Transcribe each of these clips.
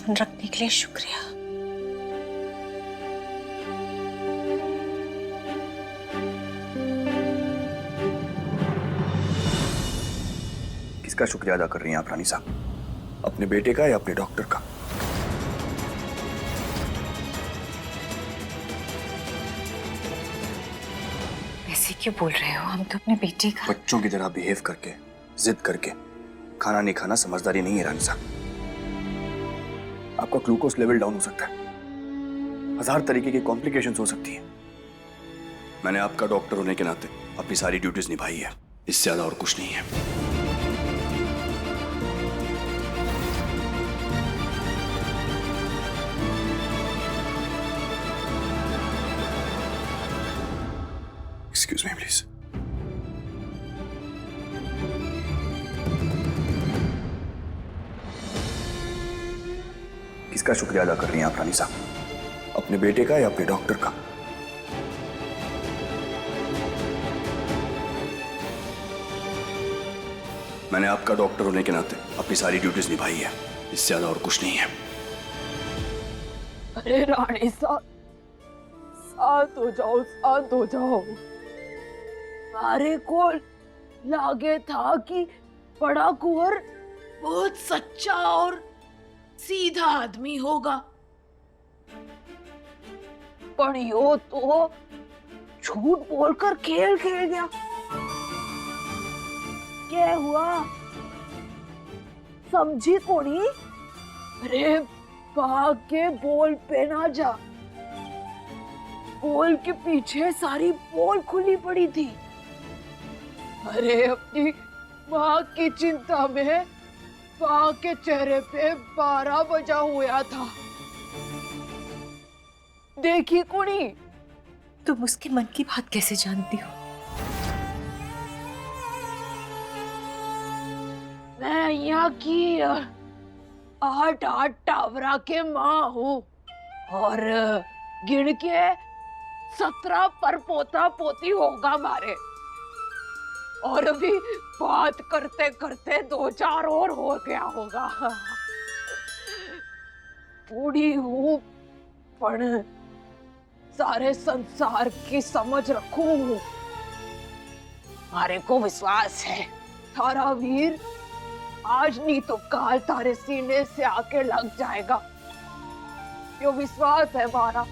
Phone रखने के लिए शुक्रिया। किसका शुक्रिया अदा कर रही हैं आप रानी साहब? अपने बेटे का या अपने डॉक्टर का? ऐसे क्यों बोल रहे हो? हम तो अपने बेटे का। बच्चों की तरह बिहेव करके, जिद करके खाना नहीं खाना समझदारी नहीं है रानी साहब। आपका ग्लूकोज लेवल डाउन हो सकता है, 1000 तरीके की कॉम्प्लिकेशंस हो सकती हैं। मैंने आपका डॉक्टर होने के नाते अपनी सारी ड्यूटीज निभाई है, इससे ज्यादा और कुछ नहीं है। Excuse me please. किसका शुक्रिया अदा कर रही हैं आप रानी साहब? अपने बेटे का या अपने डॉक्टर का? मैंने आपका डॉक्टर होने के नाते अपनी सारी ड्यूटीज निभाई है, इससे ज्यादा और कुछ नहीं है। अरे रानी साहब, शांत हो जाओ, शांत हो जाओ। मारे को लागे था कि बड़ा कुंवर बहुत सच्चा और सीधा आदमी होगा, पर यो तो झूठ बोलकर खेल खेल गया। क्या हुआ समझी कोनी? अरे भाग के बोल पे ना जा, बोल के पीछे सारी बोल खुली पड़ी थी। अरे अपनी माँ की चिंता में माँ के चेहरे पे 12 बजा हुआ था, देखी कुणी? तुम उसके मन की बात कैसे जानती हो? मैं यहाँ की 8 टावरा के माँ हूँ और गिन के 17 पर पोता पोती होगा मारे, और अभी बात करते करते 2-4 और हो गया होगा। बूढ़ी हूँ पर सारे संसार की समझ रखूं। मारे को विश्वास है थारा वीर आज नहीं तो काल तारे सीने से आके लग जाएगा, यो विश्वास है हमारा।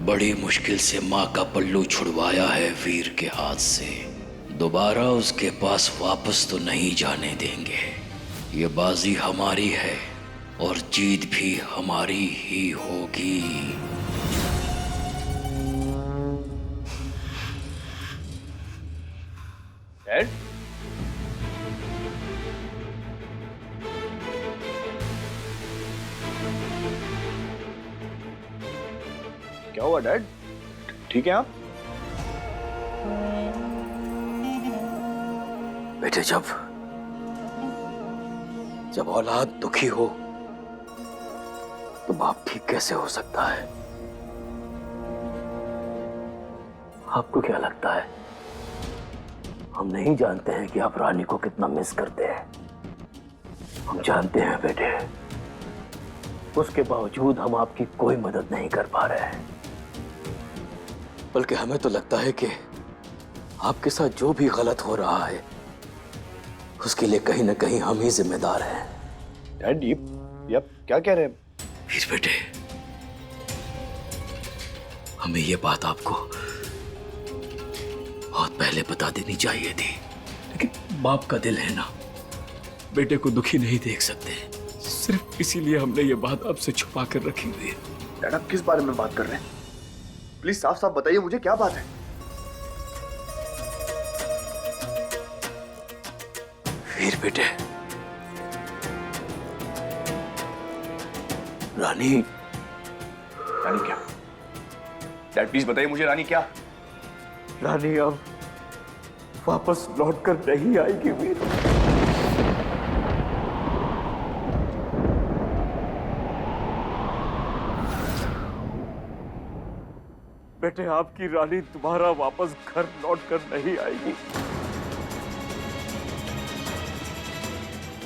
बड़ी मुश्किल से माँ का पल्लू छुड़वाया है वीर के हाथ से। दोबारा उसके पास वापस तो नहीं जाने देंगे। ये बाजी हमारी है और जीत भी हमारी ही होगी। डैड? क्या हुआ डैड? ठीक है आप? बेटे, जब औलाद दुखी हो तो बाप ठीक कैसे हो सकता है? आपको क्या लगता है हम नहीं जानते हैं कि आप रानी को कितना मिस करते हैं? हम जानते हैं बेटे, उसके बावजूद हम आपकी कोई मदद नहीं कर पा रहे हैं। बल्कि हमें तो लगता है कि आपके साथ जो भी गलत हो रहा है उसके लिए कहीं ना कहीं हम ही जिम्मेदार हैं। डैड ये आप क्या कह रहे हैं? वीर बेटे, हमें ये बात आपको बहुत पहले बता देनी चाहिए थी, लेकिन बाप का दिल है ना, बेटे को दुखी नहीं देख सकते। सिर्फ इसीलिए हमने ये बात आपसे छुपा कर रखी हुई है। डैड आप किस बारे में बात कर रहे हैं? प्लीज साफ साफ बताइए मुझे, क्या बात है? वीर बेटे, रानी रानी क्या? डैड प्लीज बताइए मुझे, रानी क्या? रानी अब वापस लौट कर नहीं आएगी वीर। बेटे, आपकी रानी दोबारा वापस घर लौट कर नहीं आएगी।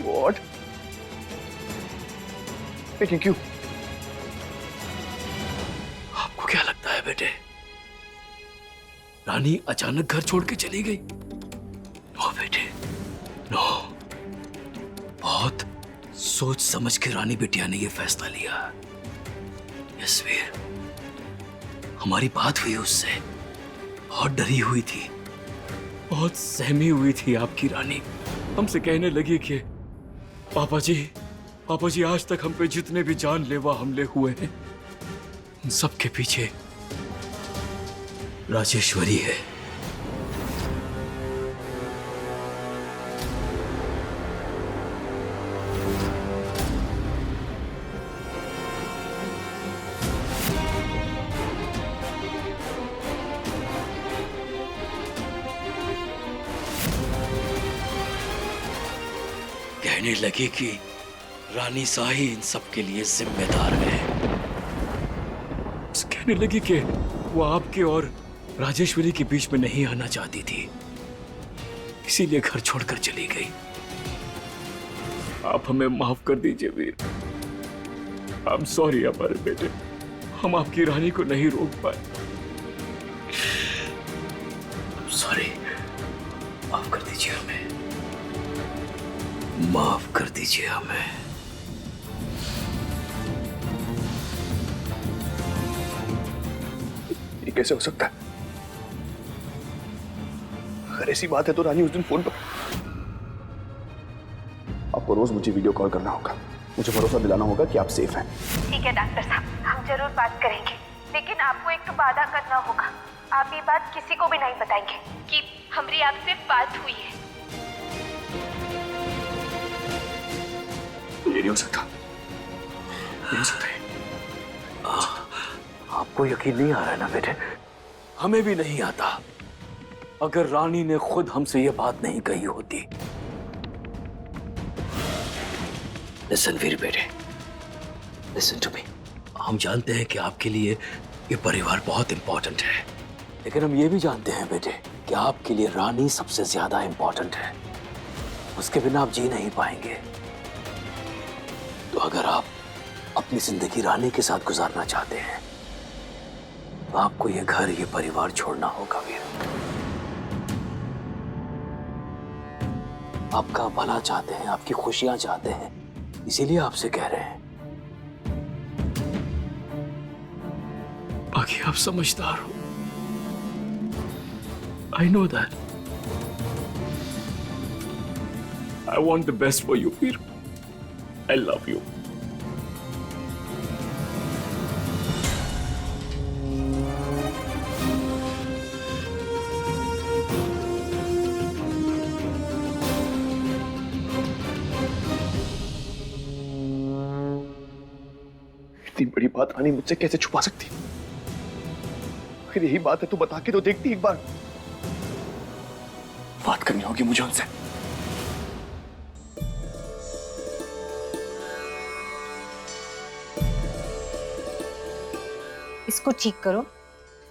What? लेकिन क्यों? आपको क्या लगता है बेटे, रानी अचानक घर छोड़ के चली गई? नो बेटे, नो। बहुत सोच समझ के रानी बिटिया ने यह फैसला लिया। यस वीर, हमारी बात हुई उससे, बहुत डरी हुई थी, बहुत सहमी हुई थी आपकी रानी। हमसे कहने लगी कि पापा जी आज तक हम पे जितने भी जानलेवा हमले हुए हैं उन सब के पीछे राजेश्वरी है। कहने लगी कि रानी साही इन सब के लिए जिम्मेदार है। कहने लगी कि वो आपके और राजेश्वरी के बीच में नहीं आना चाहती थी, इसीलिए घर छोड़कर चली गई। आप हमें माफ कर दीजिए वीर। आई एम सॉरी हमारे बेटे, हम आपकी रानी को नहीं रोक पाए। सॉरी, माफ कर दीजिए हमें, माफ कर दीजिए हमें। ये कैसे हो सकता है? अगर ऐसी बात है तो रानी उस दिन फोन पर। आपको रोज मुझे वीडियो कॉल करना होगा, मुझे भरोसा दिलाना होगा कि आप सेफ हैं। ठीक है डॉक्टर साहब, हम जरूर बात करेंगे, लेकिन आपको एक तो वादा करना होगा, आप ये बात किसी को भी नहीं बताएंगे कि हमारी आपसे बात हुई है। ये नहीं हो सकता, नहीं हो सकता है। आपको यकीन नहीं आ रहा है ना बेटे? हमें भी नहीं आता। अगर रानी ने खुद हमसे यह बात नहीं कही होती। लिसन वीर बेटे, लिसन टू मी। हम जानते हैं कि आपके लिए ये परिवार बहुत इंपॉर्टेंट है, लेकिन हम ये भी जानते हैं बेटे कि आपके लिए रानी सबसे ज्यादा इंपॉर्टेंट है। उसके बिना आप जी नहीं पाएंगे। तो अगर आप अपनी जिंदगी रानी के साथ गुजारना चाहते हैं तो आपको ये घर, ये परिवार छोड़ना होगा वीर। आपका भला चाहते हैं, आपकी खुशियां चाहते हैं, इसीलिए आपसे कह रहे हैं। बाकी आप समझदार हो, I know that. I want the best for you Veer. I love you. इतनी बड़ी बात रानी मुझसे कैसे छुपा सकती? अगर यही बात है तो बता के तो देखती एक बार। बात करनी होगी मुझे उनसे। इसको ठीक करो,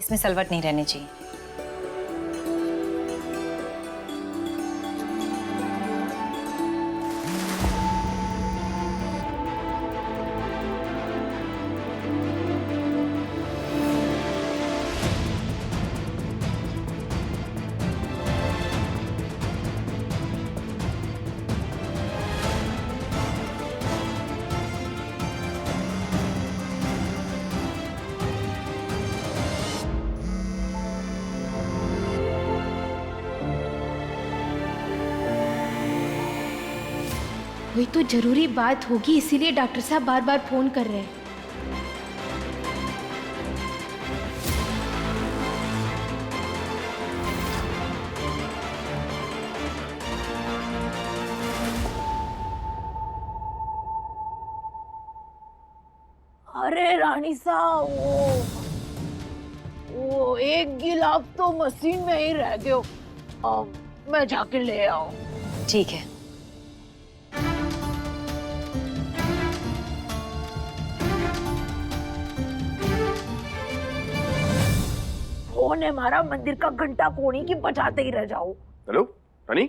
इसमें सलवट नहीं रहनी चाहिए। कोई तो जरूरी बात होगी, इसीलिए डॉक्टर साहब बार बार फोन कर रहे हैं। अरे रानी साहब, वो एक गिलाफ तो मशीन में ही रह गयो। मैं जाके ले आऊं। ठीक है। फोन है हमारा, मंदिर का घंटा कोनी की बजाते ही रह जाओ। हेलो रानी,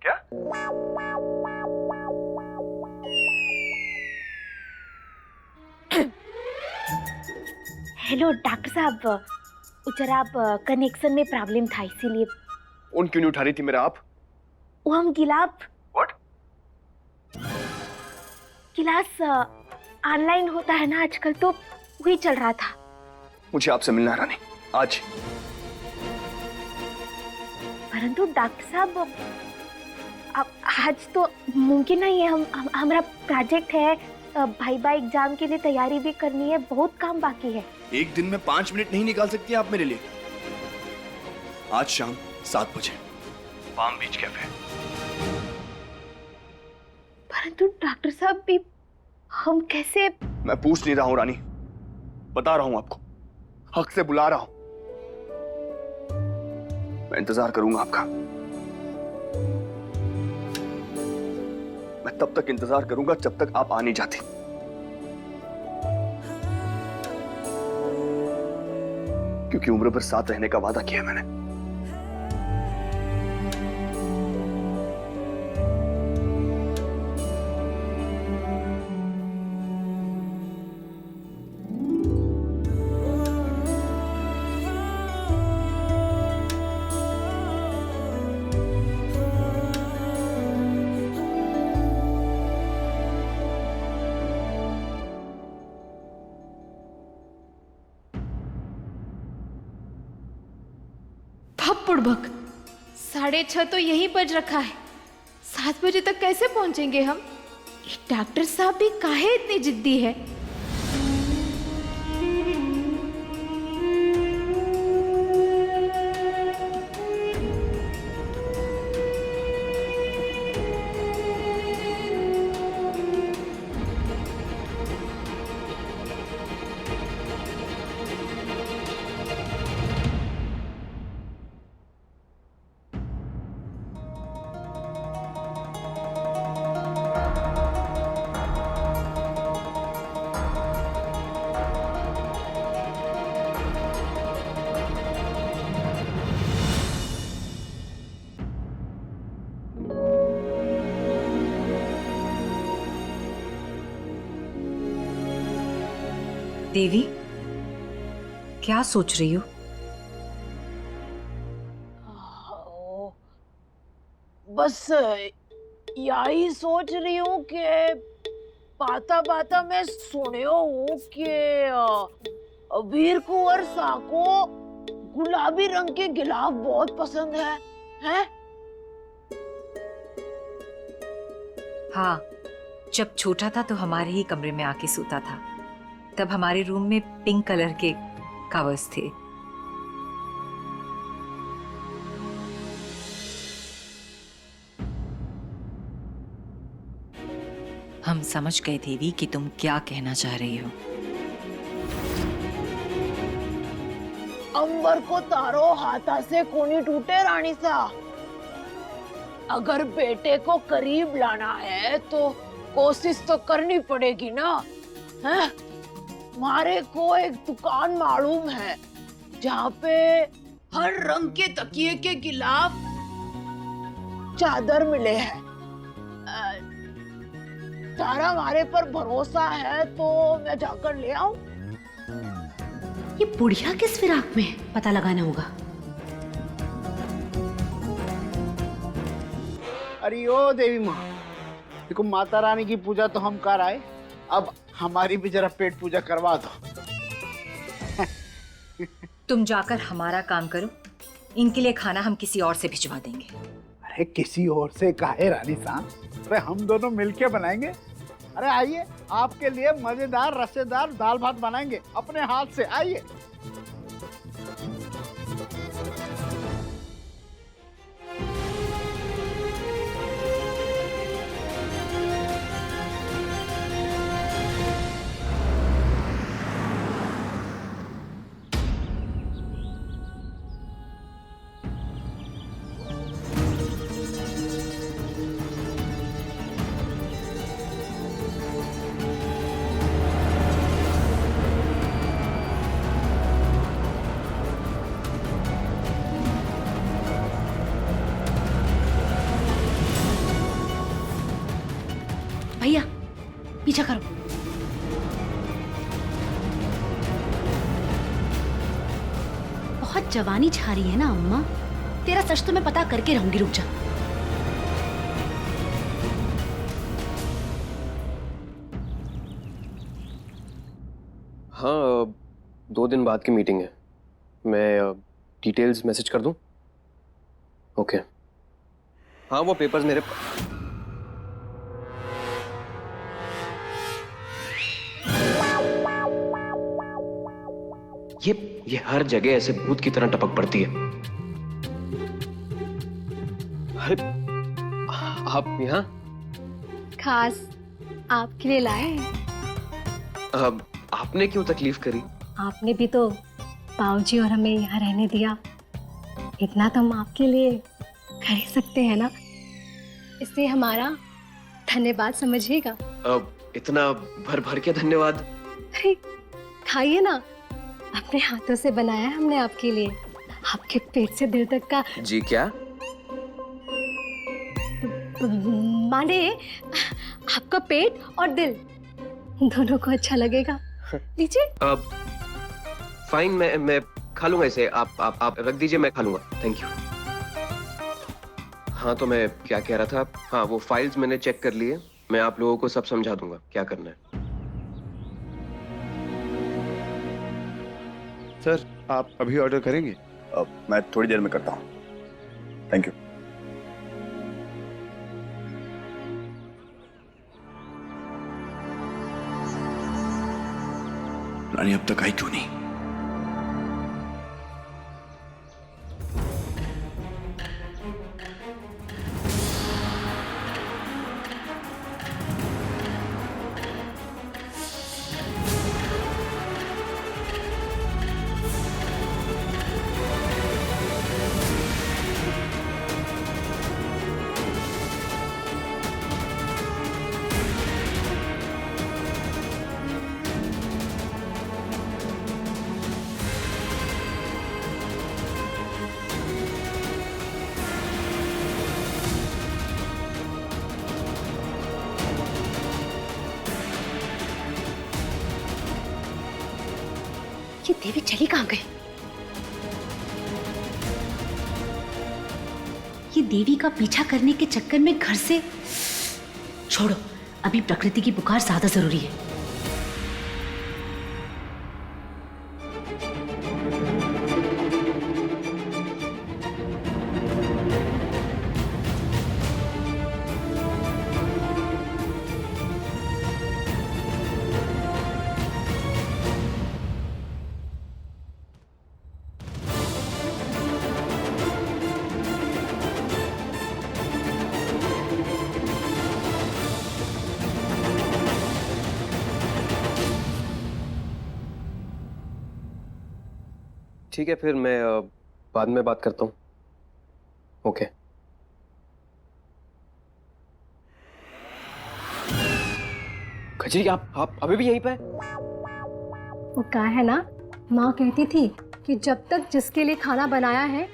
क्या? हेलो डॉक्टर साहब, जरा कनेक्शन में प्रॉब्लम था इसीलिए। फोन क्यों नहीं उठा रही थी मेरा आप? वो हम गिलास What? गिलास ऑनलाइन होता है ना आजकल, तो वही चल रहा था। मुझे आपसे मिलना है रानी, आज। परंतु डॉक्टर साहब, अब आज तो मुमकिन नहीं है। हमारा प्रोजेक्ट है, भाई एग्जाम के लिए तैयारी भी करनी है, बहुत काम बाकी है। एक दिन में 5 मिनट नहीं निकाल सकती आप मेरे लिए? आज शाम 7 बजे पाम बीच कैफे। परंतु डॉक्टर साहब भी हम कैसे? मैं पूछ नहीं रहा हूं रानी, बता रहा हूं आपको, हक से बुला रहा हूं। मैं इंतजार करूंगा आपका। मैं तब तक इंतजार करूंगा जब तक आप आ नहीं जाती। क्योंकि उम्र भर साथ रहने का वादा किया मैंने। बुड़बक 6:30 तो यहीं बज रखा है, 7 बजे तक कैसे पहुंचेंगे हम? डॉक्टर साहब भी काहे इतनी जिद्दी है? देवी, क्या सोच रही हो? बस यही सोच रही हूँ कि पाता पाता मैं सुनियो हूँ कि वीर कुंवर सा को गुलाबी रंग के गिलाफ बहुत पसंद है, हैं? हाँ, जब छोटा था तो हमारे ही कमरे में आके सोता था। तब हमारे रूम में पिंक कलर के कवर्स थे। हम समझ गए देवी कि तुम क्या कहना चाह रही हो। अंबर को तारो हाथा से कोनी टूटे रानी सा। अगर बेटे को करीब लाना है तो कोशिश तो करनी पड़ेगी ना, हैं? मारे को एक दुकान मालूम है जहाँ पे हर रंग के तकिए के गिलाफ चादर मिले हैं। तारा हमारे पर भरोसा है तो मैं जाकर ले आऊं। ये बुढ़िया किस फिराक में है, पता लगाना होगा। अरे ओ देवी माँ, देखो माता रानी की पूजा तो हम कर आए, अब हमारी भी जरा पेट पूजा करवा दो। तुम जाकर हमारा काम करो, इनके लिए खाना हम किसी और से भिजवा देंगे। अरे किसी और से काहे रानी साहब, अरे हम दोनों मिलके बनाएंगे। अरे आइए, आपके लिए मजेदार रसेदार दाल भात बनाएंगे अपने हाथ से, आइए। भैया पीछा करो। बहुत जवानी छा रही है ना अम्मा। तेरा सच तो मैं पता करके रहूंगी, रुक जा। हाँ, 2 दिन बाद की मीटिंग है। मैं डिटेल्स मैसेज कर दूं? ओके। हाँ, वो पेपर्स मेरे ये हर जगह ऐसे भूत की तरह टपक पड़ती है। अरे आप यहाँ? खास आपके लिए लाए हैं। अब आपने क्यों तकलीफ करी? आपने भी तो बाबूजी और हमें यहाँ रहने दिया, इतना तो हम आपके लिए कर ही सकते हैं ना, इसलिए हमारा धन्यवाद समझिएगा। अब इतना भर भर के धन्यवाद। अरे खाइए ना, अपने हाथों से बनाया है हमने आपके लिए, आपके पेट से दिल तक का। जी क्या? माने आपका पेट और दिल दोनों को अच्छा लगेगा। लीजिए। अब फाइन, मैं खा लूंगा इसे। आप रख दीजिए, मैं खा लूंगा। Thank you. हाँ, तो मैं क्या कह रहा था। हाँ, वो फाइल्स मैंने चेक कर लिए। मैं आप लोगों को सब समझा दूंगा क्या करना है। सर, आप अभी ऑर्डर करेंगे? मैं थोड़ी देर में करता हूँ। Thank you. रानी अब तक आई क्यों नहीं? ये देवी चली कहाँ गई? ये देवी का पीछा करने के चक्कर में घर से छोड़ो। अभी प्रकृति की पुकार ज्यादा जरूरी है। ठीक है, फिर मैं बाद में बात करता हूँ। ओके। खजरी, आप अभी भी यहीं पे? वो कहा है ना, माँ कहती थी कि जब तक जिसके लिए खाना बनाया है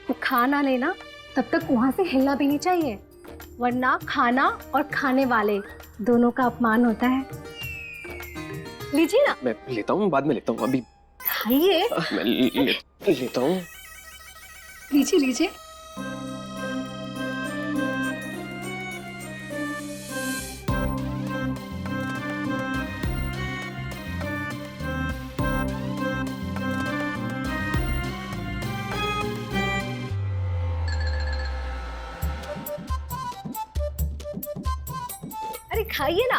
वो खा ना लेना, तब तक वहाँ से हिलना भी नहीं चाहिए, वरना खाना और खाने वाले दोनों का अपमान होता है। लीजिए ना। मैं लेता हूँ, बाद में लेता हूँ। अभी खाइए। मैं लेता हूँ। लीजिए लीजिए। खाइए ना,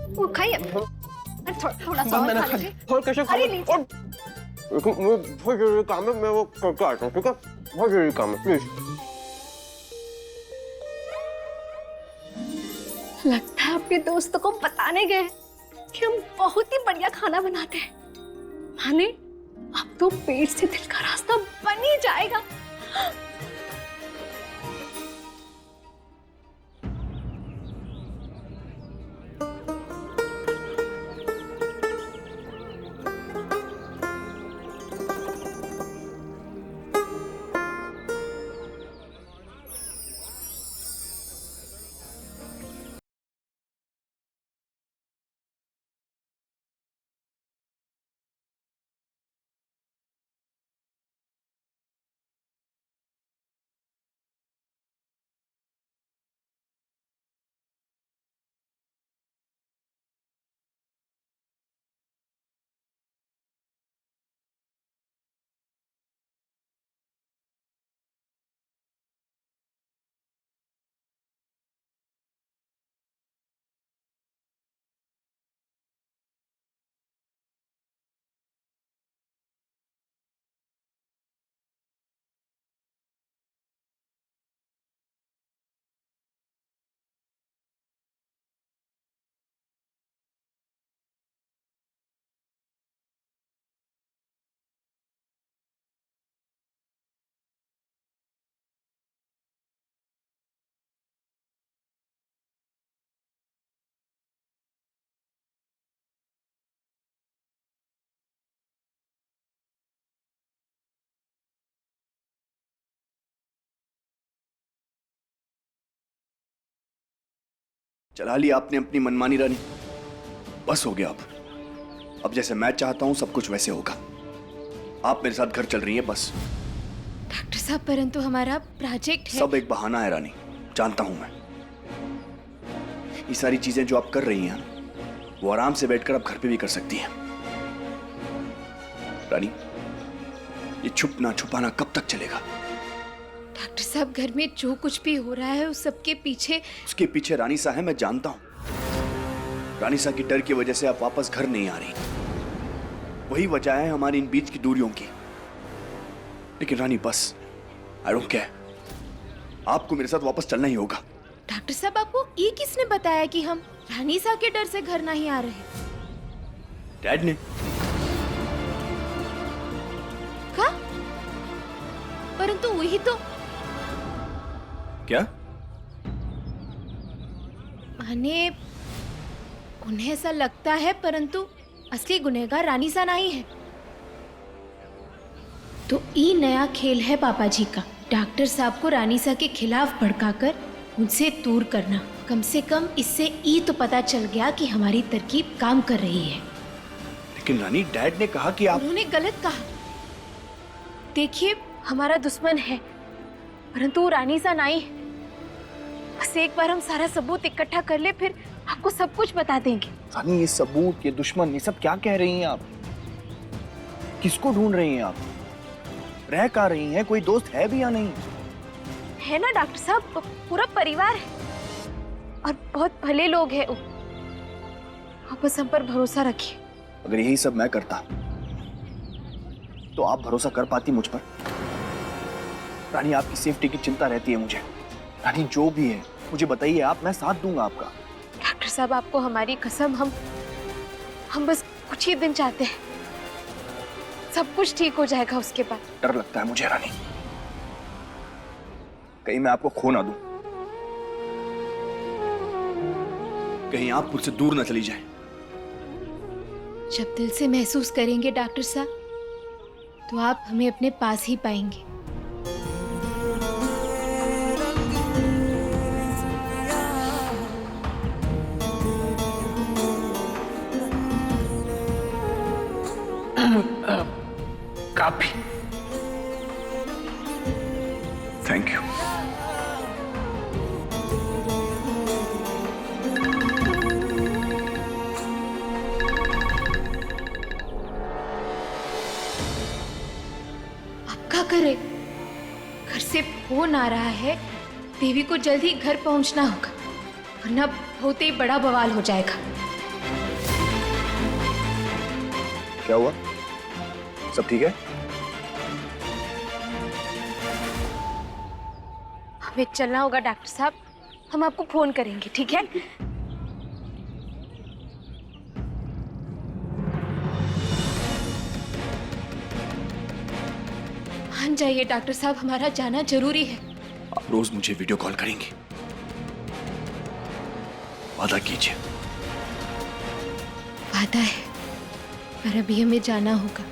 वो खाइए। अरे थोड़ा सा और खा लीजिए। अरे लीजिए। बहुत जरूरी काम है, मैं वो करके आता हूँ, ठीक है? बहुत जरूरी काम है, प्लीज। लगता है अपने दोस्तों को बताने गए कि हम बहुत ही बढ़िया खाना बनाते हैं। माने अब तो पेट से दिल का रास्ता बन ही जाएगा। चला ली आपने अपनी मनमानी रानी, बस हो गया। अब जैसे मैं चाहता हूं सब कुछ वैसे होगा। आप मेरे साथ घर चल रही हैं बस। डॉक्टर साहब, परंतु हमारा प्रोजेक्ट है। सब एक बहाना है रानी, जानता हूं मैं। ये सारी चीजें जो आप कर रही हैं वो आराम से बैठकर आप घर पे भी कर सकती हैं। रानी, ये छुपना छुपाना कब तक चलेगा? डॉक्टर साहब, घर में जो कुछ भी हो रहा है उस सबके पीछे उसके पीछे रानी सा है, मैं जानता हूं। रानी सा की डर की वजह से आप वापस घर नहीं आ रही, वही वजह है हमारी इन बीच की दूरियों की। लेकिन रानी बस, आई डोंट केयर, आपको मेरे साथ वापस चलना ही होगा। डॉक्टर साहब, आपको ये किसने बताया कि हम रानी सा के डर से घर नहीं आ रहे? डैड ने। क्या? परंतु वही तो। क्या? माने उन्हें ऐसा लगता है, परंतु असली गुनहगार रानी सा नहीं है। तो ये नया खेल है पापा जी का, डॉक्टर साहब को रानी सा के खिलाफ भड़काकर उनसे दूर करना। कम से कम इससे ये तो पता चल गया कि हमारी तरकीब काम कर रही है। लेकिन रानी, डैड ने कहा कि आप। उन्होंने गलत कहा। देखिए, हमारा दुश्मन है, परंतु वो रानी सा नहीं है। बस एक बार हम सारा सबूत इकट्ठा कर ले, फिर आपको सब कुछ बता देंगे। रानी, ये सबूत, ये दुश्मन, ये सब क्या कह रही हैं आप? किसको ढूंढ रही हैं आप? रह कहाँ रही हैं? कोई दोस्त है भी या नहीं? है ना डॉक्टर साहब, पूरा परिवार है और बहुत भले लोग हैं। आप बस हम पर भरोसा रखिए। अगर यही सब मैं करता तो आप भरोसा कर पाती मुझ पर? रानी, आपकी सेफ्टी की चिंता रहती है मुझे। रानी, जो भी है मुझे बताइए आप, मैं साथ दूंगा आपका। डॉक्टर साहब, आपको हमारी कसम, हम बस कुछ ही दिन चाहते हैं, सब कुछ ठीक हो जाएगा उसके बाद। डर लगता है मुझे रानी, कहीं मैं आपको खो ना दूं, कहीं आप मुझसे दूर ना चली जाए। जब दिल से महसूस करेंगे डॉक्टर साहब, तो आप हमें अपने पास ही पाएंगे। काफी, थैंक यू। अब क्या करे? घर से फोन आ रहा है, देवी को जल्द ही घर पहुंचना होगा, वरना बहुत ही बड़ा बवाल हो जाएगा। क्या हुआ? सब ठीक है? हमें चलना होगा डॉक्टर साहब, हम आपको फोन करेंगे, ठीक है? हाँ जाइए डॉक्टर साहब, हमारा जाना जरूरी है। आप रोज मुझे वीडियो कॉल करेंगे, वादा कीजिए। वादा है, पर अभी हमें जाना होगा।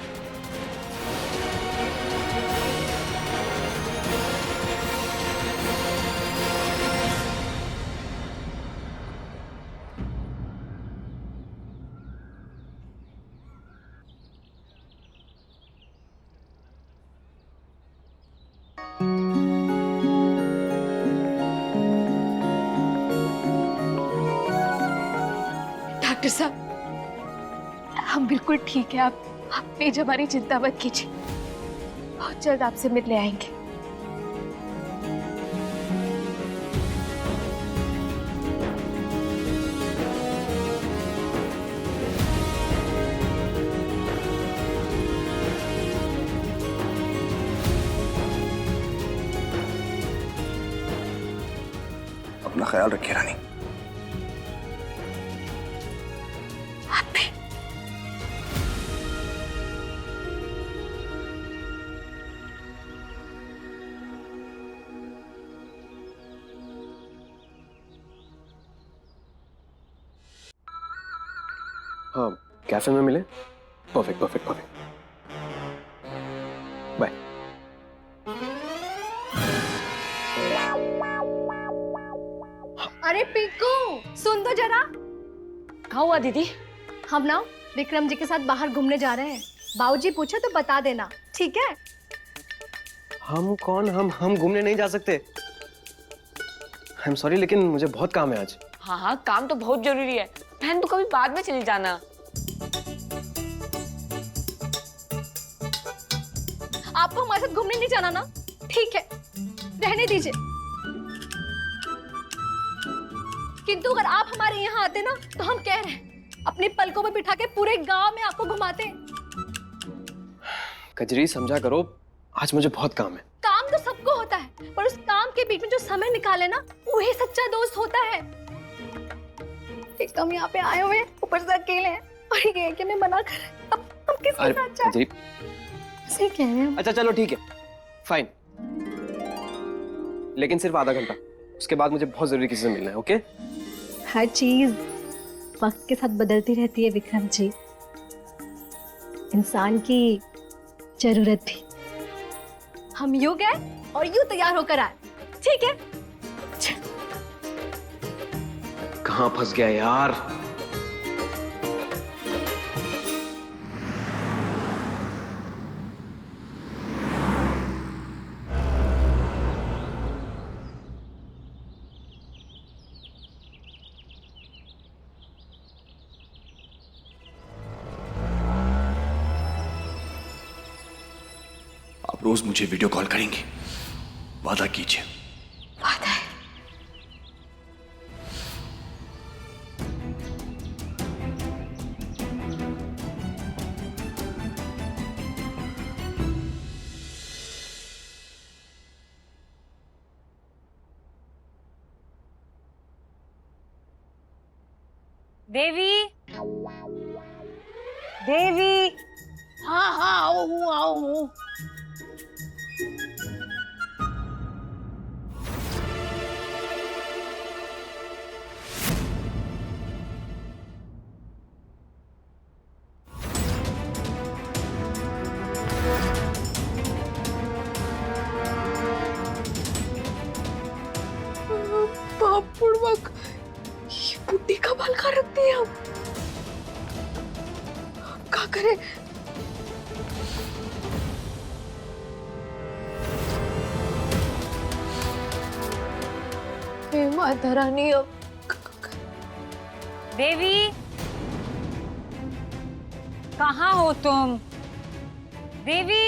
डॉक्टर साहब, हम बिल्कुल ठीक है। आप प्लीज हमारी चिंता मत कीजिए, बहुत जल्द आपसे मिलने आएंगे। अपना ख्याल रखिए रानी। हाँ, कैफे में मिले। Perfect perfect perfect. बाय। अरे पिंकू, सुन तो जरा। क्या हुआ दीदी? हम ना विक्रम जी के साथ बाहर घूमने जा रहे हैं। बाबूजी पूछे तो बता देना, ठीक है? हम कौन? हम घूमने नहीं जा सकते। आई एम सॉरी, लेकिन मुझे बहुत काम है आज। हाँ हाँ, काम तो बहुत जरूरी है। बहन तो कभी बाद में चली जाना। आपको हमारे साथ घूमने नहीं जाना ना? ठीक है, रहने दीजिए। किंतु अगर आप हमारे यहाँ आते ना तो हम कह रहे हैं अपनी पलकों में बिठा के पूरे गांव में आपको घुमाते। कजरी, समझा करो, आज मुझे बहुत काम है। काम तो सबको होता है, पर उस काम के बीच में जो समय निकाले ना, वही सच्चा दोस्त होता है। एकदम यहाँ पे आए हुए, ऊपर से अकेले हैं, और ये कि मैं मना कर, अब हम किसके साथ जाएं? कजरी, सही कह रहे हैं। अच्छा चलो ठीक है, फाइन, लेकिन सिर्फ आधा घंटा। उसके बाद मुझे बहुत जरूरी किसी से मिलना है। ओके? हर चीज वक्त के साथ बदलती रहती है विक्रम जी, इंसान की जरूरत भी। हम यूं गए और यूं तैयार होकर आए, ठीक है? कहाँ फंस गया यार? आप रोज मुझे वीडियो कॉल करेंगे, वादा कीजिए। वादा है। देवी, देवी। हाँ हाँ, आओ हूँ। पापड़वक, ये बुड्ढी का बाल खा रखती है। हम क्या करें? हे माता रानी, अब देवी, कहाँ हो तुम? देवी,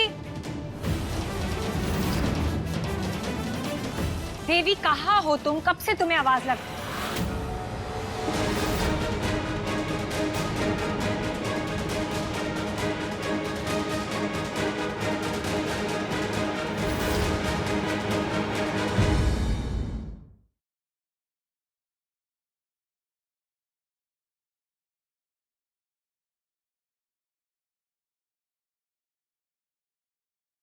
देवी कहाँ हो तुम? कब से तुम्हें आवाज लग। है।